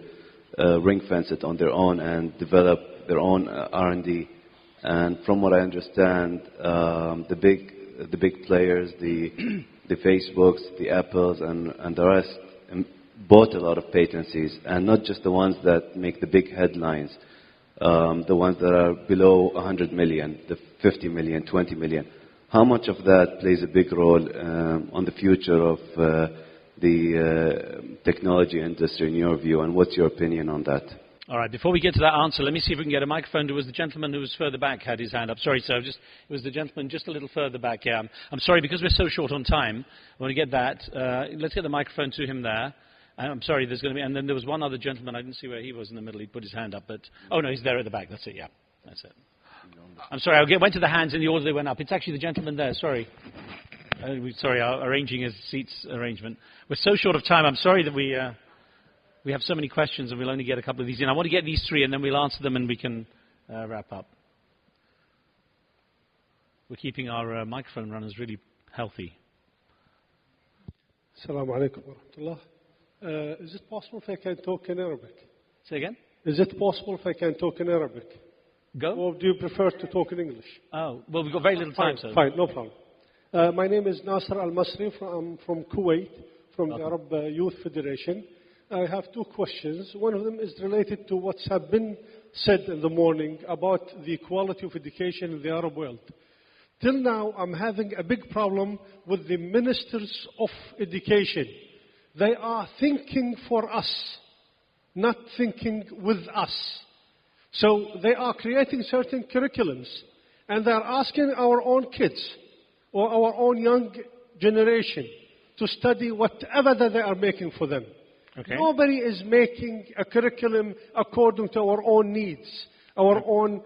ring fence it on their own and develop their own R&D. And from what I understand, the big players, the Facebooks, the Apples, and the rest bought a lot of patencies, and not just the ones that make the big headlines, the ones that are below 100 million, the 50 million, 20 million. How much of that plays a big role on the future of the technology industry in your view, and what's your opinion on that? All right, before we get to that answer, let me see if we can get a microphone. There was the gentleman who was further back had his hand up. Sorry, sir, it was the gentleman just a little further back. Yeah, I'm sorry, because we're so short on time, I want to get that. Let's get the microphone to him there. I'm sorry, there's going to be, and then there was one other gentleman, I didn't see where he was in the middle, he put his hand up, but, oh no, he's there at the back, that's it, yeah, that's it. I'm sorry, I went to the hands in the order they went up. It's actually the gentleman there, sorry. Sorry, our arranging his seats arrangement. We're so short of time, I'm sorry that we have so many questions and we'll only get a couple of these in. I want to get these three and then we'll answer them and we can wrap up. We're keeping our microphone runners really healthy. Assalamu alaikum wa rahmatullah. Is it possible if I can talk in Arabic? Say again? Is it possible if I can talk in Arabic? Go. Or do you prefer to talk in English? Oh, well, we've got very little time, so. Fine, no problem. My name is Nasser Al-Masri. I'm from Kuwait, from the Arab Youth Federation. I have two questions. One of them is related to what's have been said in the morning about the quality of education in the Arab world. Till now, I'm having a big problem with the ministers of education. They are thinking for us, not thinking with us. So they are creating certain curriculums, and they are asking our own kids or our own young generation to study whatever that they are making for them. Okay. Nobody is making a curriculum according to our own needs, our own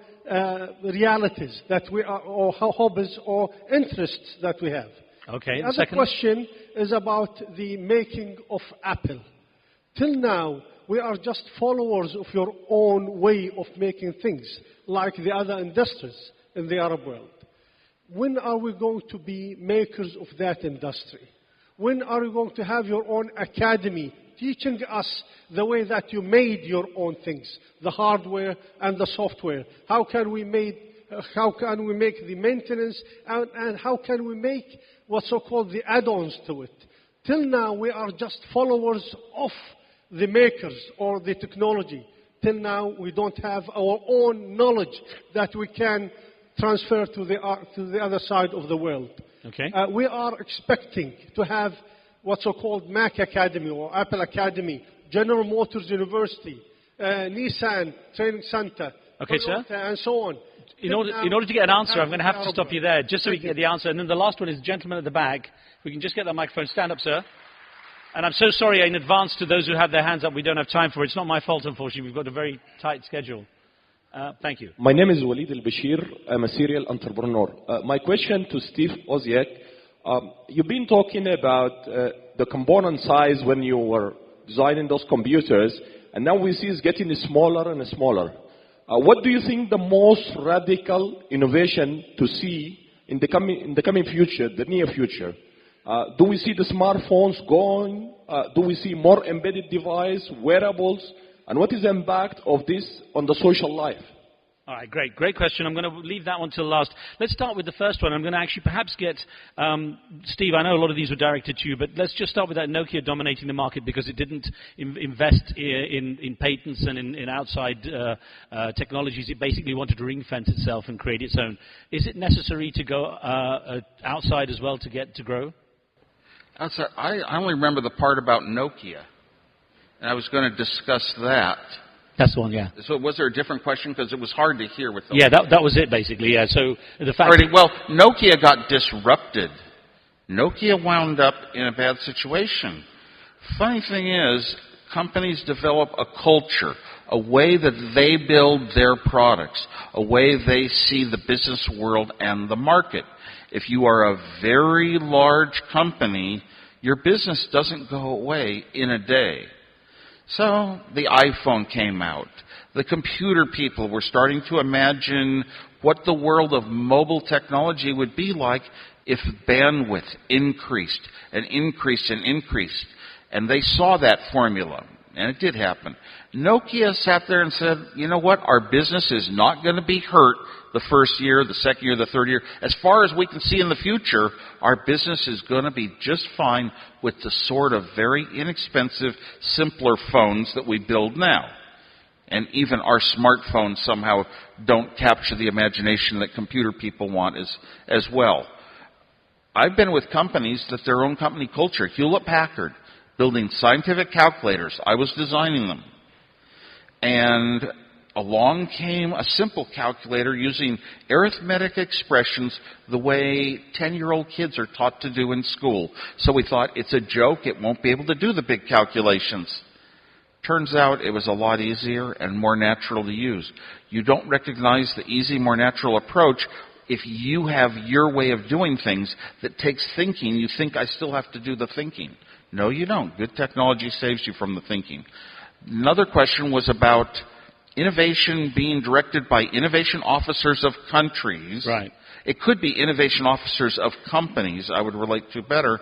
realities that we are, or hobbies or interests that we have. Okay. The other question is about the making of Apple. Till now, we are just followers of your own way of making things, like the other industries in the Arab world. When are we going to be makers of that industry? When are you going to have your own academy teaching us the way that you made your own things, the hardware and the software? How can we make the maintenance, and how can we make what's so-called the add-ons to it? Till now, we are just followers of the makers or the technology. Till now, we don't have our own knowledge that we can transfer to the other side of the world. Okay. We are expecting to have what's so-called Mac Academy or Apple Academy, General Motors University, Nissan Training Center, Okay, Toyota, sir. and so on. In order to get an answer, I'm going to have to stop you there, just so we can get the answer. And then the last one is the gentleman at the back. If we can just get that microphone. Stand up, sir. And I'm so sorry in advance to those who have their hands up. We don't have time for it. It's not my fault, unfortunately. We've got a very tight schedule. Thank you. My name is Walid Al-Bashir. I'm a serial entrepreneur. My question to Steve Oziak. You've been talking about the component size when you were designing those computers, and now we see it's getting smaller and smaller. What do you think the most radical innovation to see in the coming future, the near future? Do we see the smartphones going? Do we see more embedded device, wearables? And what is the impact of this on the social life? All right, great. Great question. I'm going to leave that one till last. Let's start with the first one. I'm going to actually perhaps get Steve, I know a lot of these were directed to you, but let's just start with that Nokia dominating the market because it didn't invest in patents and in outside technologies. It basically wanted to ring-fence itself and create its own. Is it necessary to go outside as well to grow? I only remember the part about Nokia, and I was going to discuss that. That's the one, yeah. So was there a different question? Because it was hard to hear with the... Yeah, that was it, basically, yeah. So the fact... Already, well, Nokia got disrupted. Nokia wound up in a bad situation. Funny thing is, companies develop a culture, a way that they build their products, a way they see the business world and the market. If you are a very large company, your business doesn't go away in a day. So the iPhone came out. The computer people were starting to imagine what the world of mobile technology would be like if bandwidth increased and increased and increased. And they saw that formula, and it did happen. Nokia sat there and said, you know what, our business is not going to be hurt the first year, the second year, the third year. As far as we can see in the future, our business is going to be just fine with the sort of very inexpensive, simpler phones that we build now. And even our smartphones somehow don't capture the imagination that computer people want as well. I've been with companies that their own company culture, Hewlett-Packard, building scientific calculators. I was designing them. And along came a simple calculator using arithmetic expressions the way 10-year-old kids are taught to do in school. So we thought, it's a joke, it won't be able to do the big calculations. Turns out it was a lot easier and more natural to use. You don't recognize the easy, more natural approach if you have your way of doing things that takes thinking. You think, I still have to do the thinking. No, you don't. Good technology saves you from the thinking. Another question was about innovation being directed by innovation officers of countries. Right. It could be innovation officers of companies, I would relate to better.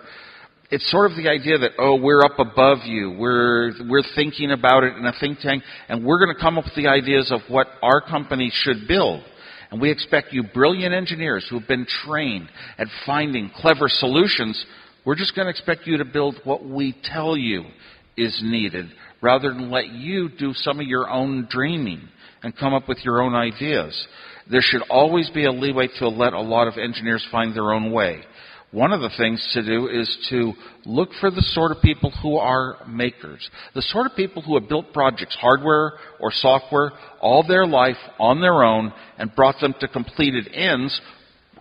It's sort of the idea that, oh, we're up above you. We're thinking about it in a think tank, and we're going to come up with the ideas of what our company should build. And we expect you brilliant engineers who have been trained at finding clever solutions. We're just going to expect you to build what we tell you is needed, rather than let you do some of your own dreaming and come up with your own ideas. There should always be a leeway to let a lot of engineers find their own way. one of the things to do is to look for the sort of people who are makers. The sort of people who have built projects, hardware or software, all their life on their own and brought them to completed ends,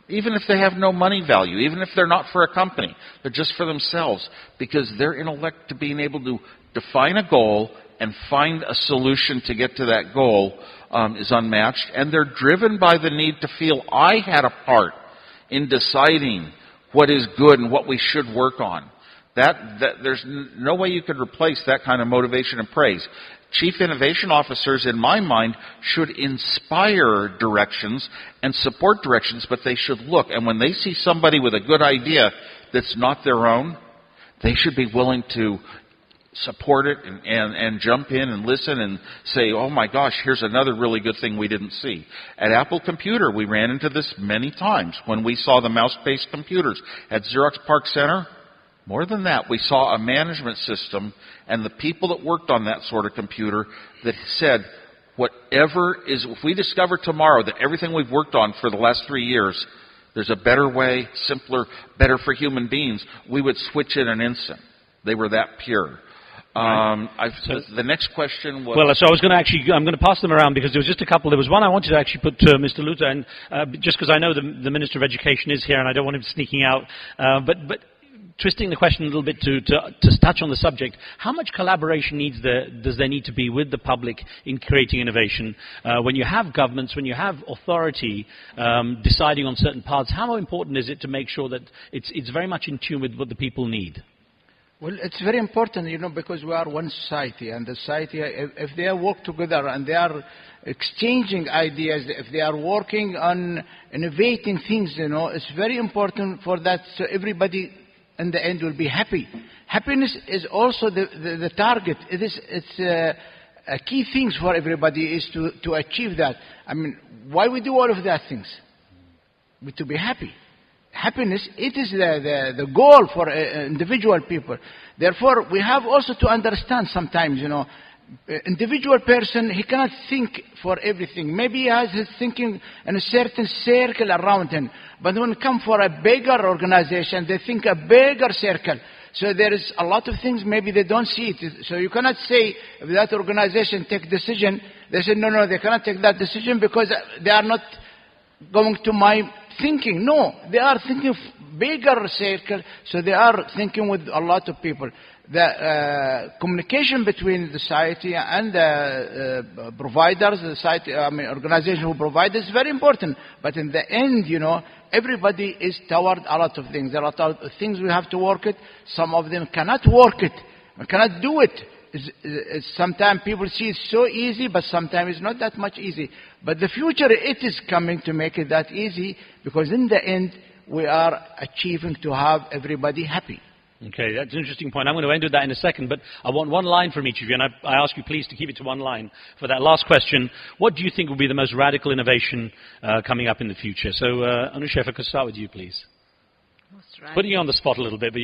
even if they have no money value, even if they're not for a company. They're just for themselves, because their intellect to being able to define a goal and find a solution to get to that goal is unmatched. And they're driven by the need to feel, I had a part in deciding what is good and what we should work on. There's no way you could replace that kind of motivation and praise. Chief innovation officers, in my mind, should inspire directions and support directions, but they should look. And when they see somebody with a good idea that's not their own, they should be willing to support it and jump in and listen and say, oh my gosh, here's another really good thing we didn't see. At Apple Computer, we ran into this many times when we saw the mouse-based computers. At Xerox PARC Center, more than that, we saw a management system and the people that worked on that sort of computer that said, if we discover tomorrow that everything we've worked on for the last 3 years, there's a better way, simpler, better for human beings, we would switch in an instant. They were that pure. The next question was... Well, so I'm going to pass them around because there was just a couple. There was one I wanted to actually put to Mr. Luther, and just because I know the Minister of Education is here and I don't want him sneaking out. But twisting the question a little bit to touch on the subject, how much collaboration does there need to be with the public in creating innovation? When you have governments, when you have authority deciding on certain paths, how important is it to make sure that it's very much in tune with what the people need? Well, it's very important, because we are one society, and the society, if they work together and they are exchanging ideas, if they are working on innovating things, it's very important for that, so everybody in the end will be happy. Happiness is also the target. It's a key thing for everybody is to achieve that. I mean, why we do all of that things? To be happy. Happiness, it is the goal for individual people. Therefore, we have also to understand sometimes, individual person, he cannot think for everything. Maybe he has his thinking in a certain circle around him. But when it comes for a bigger organization, they think a bigger circle. So there is a lot of things, maybe they don't see it. So you cannot say, if that organization take decision, they say, no, they cannot take that decision because they are not going to my thinking. No, they are thinking bigger circle, so they are thinking with a lot of people. The communication between the society and the providers, organization who provide is very important. But in the end, everybody is toward a lot of things. There are a lot of things we have to work it. Some of them cannot work it. We cannot do it. Sometimes people see it so easy, but sometimes it's not that much easy. But the future, it is coming to make it that easy, because in the end, we are achieving to have everybody happy. Okay, that's an interesting point. I'm going to end with that in a second, but I want one line from each of you, and I ask you please to keep it to one line for that last question. What do you think will be the most radical innovation coming up in the future? So, Anusha, if I could start with you, please. Putting you on the spot a little bit, but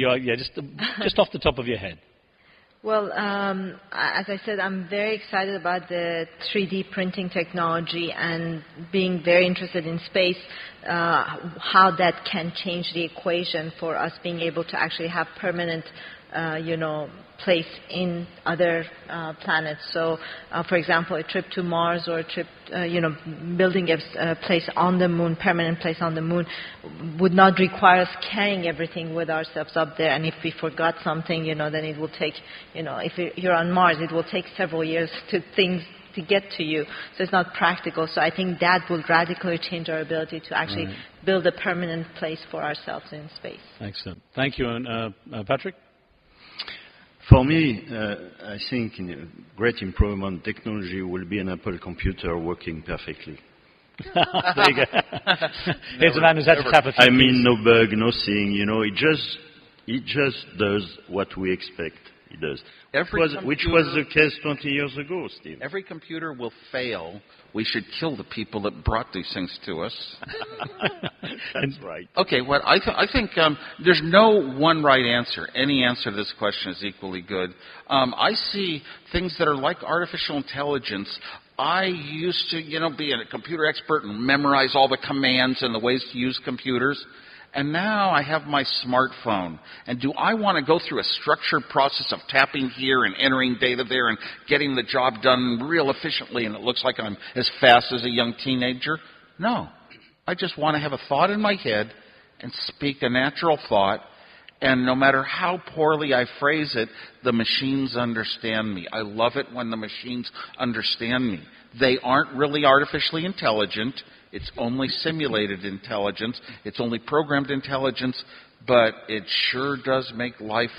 just off the top of your head. Well, as I said, I'm very excited about the 3D printing technology and being very interested in space, how that can change the equation for us being able to actually have permanent, place in other planets. So, for example, a trip to Mars or a trip, building a place on the moon, permanent place on the moon, would not require us carrying everything with ourselves up there. And if we forgot something, then it will take, if you're on Mars, it will take several years to get to you. So it's not practical. So I think that will radically change our ability to actually build a permanent place for ourselves in space. Excellent. Thank you. And Patrick? For me, I think great improvement technology will be an Apple computer working perfectly. There you go. Here's a man who's had to tap a few keys. No bug, nothing. It just does what we expect. It does. Which was the case 20 years ago, Steve. Every computer will fail. We should kill the people that brought these things to us. That's right. Okay, well, I think there's no one right answer. Any answer to this question is equally good. I see things that are like artificial intelligence. I used to, be a computer expert and memorize all the commands and the ways to use computers. And now I have my smartphone. And do I want to go through a structured process of tapping here and entering data there and getting the job done real efficiently and it looks like I'm as fast as a young teenager? No. I just want to have a thought in my head and speak a natural thought. And no matter how poorly I phrase it, the machines understand me. I love it when the machines understand me. They aren't really artificially intelligent. It's only simulated intelligence. It's only programmed intelligence. But it sure does make life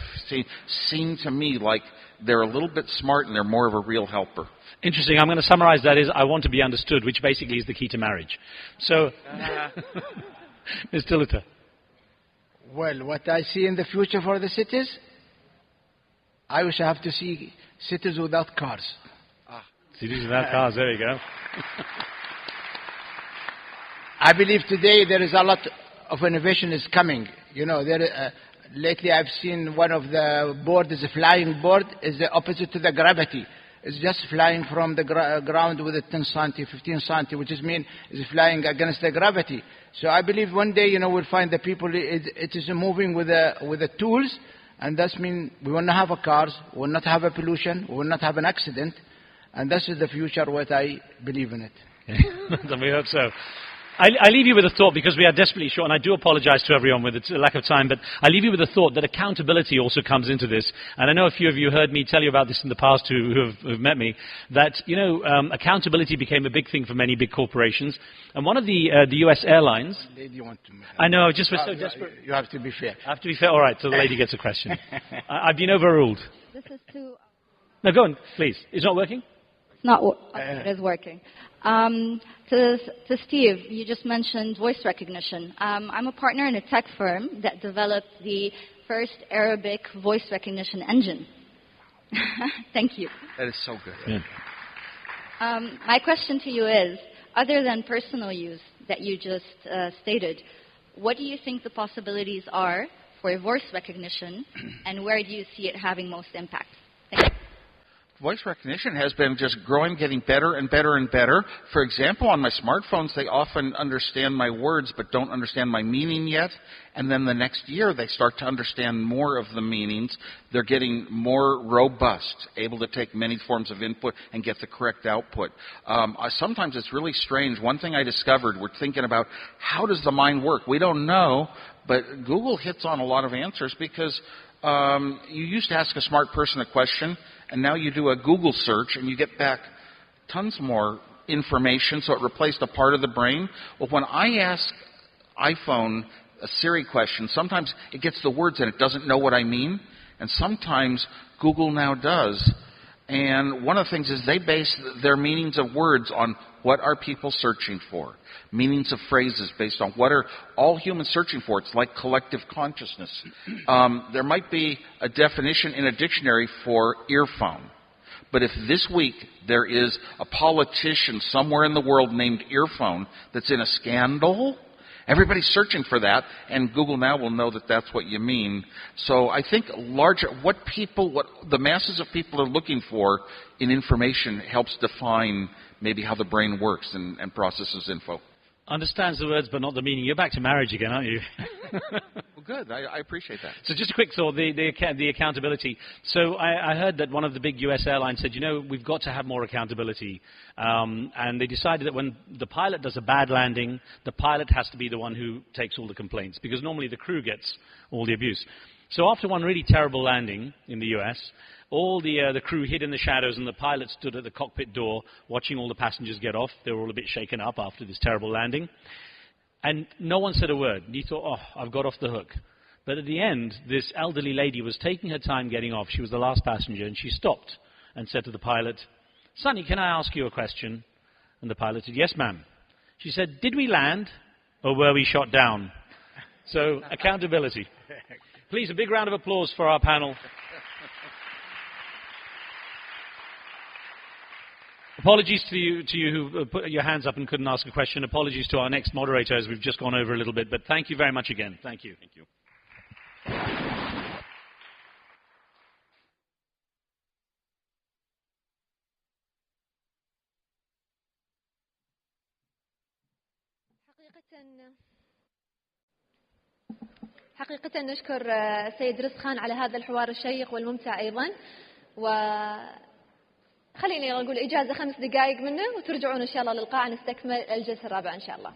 seem to me like they're a little bit smart and they're more of a real helper. Interesting. I'm going to summarize that as I want to be understood, which basically is the key to marriage. So, Ms. Tilliter. Well, what I see in the future for the cities, I wish I have to see cities without cars. Cities without cars, there you go. I believe today there is a lot of innovation is coming. You know, lately I've seen one of the board is a flying board, is the opposite to the gravity. It's just flying from the ground with a 10 centi, 15 centi, which is mean is flying against the gravity. So I believe one day, you know, we'll find the people, it is moving with the tools, and that's mean we will not have a cars, we will not have a pollution, we will not have an accident, and this is the future, what I believe in it. And we hope so. I leave you with a thought, because we are desperately short, and I do apologize to everyone with the lack of time, but I leave you with a thought that accountability also comes into this. And I know a few of you heard me tell you about this in the past who've met me, that, you know, accountability became a big thing for many big corporations. And one of the US airlines... Lady, you want to... I know, just we're so desperate. You have to be fair. I have to be fair. All right, so the lady gets a question. I've been overruled. This is to... No, go on, please. It's not working? It's not it is working. To Steve, you just mentioned voice recognition. I'm a partner in a tech firm that developed the first Arabic voice recognition engine. Thank you. That is so good. Yeah. My question to you is, other than personal use that you just stated, what do you think the possibilities are for voice recognition, and where do you see it having most impact? Thank you. Voice recognition has been just growing, getting better and better and better. For example, on my smartphones, they often understand my words but don't understand my meaning yet. And then the next year, they start to understand more of the meanings. They're getting more robust, able to take many forms of input and get the correct output. Sometimes it's really strange. One thing I discovered, we're thinking about, how does the mind work? We don't know, but Google hits on a lot of answers, because you used to ask a smart person a question, and now you do a Google search and you get back tons more information, so it replaced a part of the brain. Well, when I ask iPhone a Siri question, sometimes it gets the words and it doesn't know what I mean, and sometimes Google now does. And one of the things is they base their meanings of words on what are people searching for. Meanings of phrases based on what are all humans searching for. It's like collective consciousness. There might be a definition in a dictionary for earphone. But if this week there is a politician somewhere in the world named Earphone that's in a scandal, everybody's searching for that, and Google now will know that that's what you mean. So I think what the masses of people are looking for in information helps define maybe how the brain works and processes info. Understands the words but not the meaning. You're back to marriage again, aren't you? Well, good. I appreciate that. So just a quick thought, the accountability. So I heard that one of the big US airlines said, you know, we've got to have more accountability. And they decided that when the pilot does a bad landing, the pilot has to be the one who takes all the complaints, because normally the crew gets all the abuse. So after one really terrible landing in the US, all the crew hid in the shadows, and the pilot stood at the cockpit door watching all the passengers get off. They were all a bit shaken up after this terrible landing. And no one said a word. And he thought, oh, I've got off the hook. But at the end, this elderly lady was taking her time getting off. She was the last passenger, and she stopped and said to the pilot, Sonny, can I ask you a question? And the pilot said, yes, ma'am. She said, did we land or were we shot down? So, accountability. Please, a big round of applause for our panel. Apologies to you who put your hands up and couldn't ask a question. Apologies to our next moderator, as we've just gone over a little bit. But thank you very much again. Thank you. Thank you. حقيقة نشكر سيد رزق خان على هذا الحوار الشيق والممتع أيضا، وخليني أقول إجازة 5 دقائق منه وترجعون إن شاء الله للقاعة نستكمل الجلسة الرابعة إن شاء الله.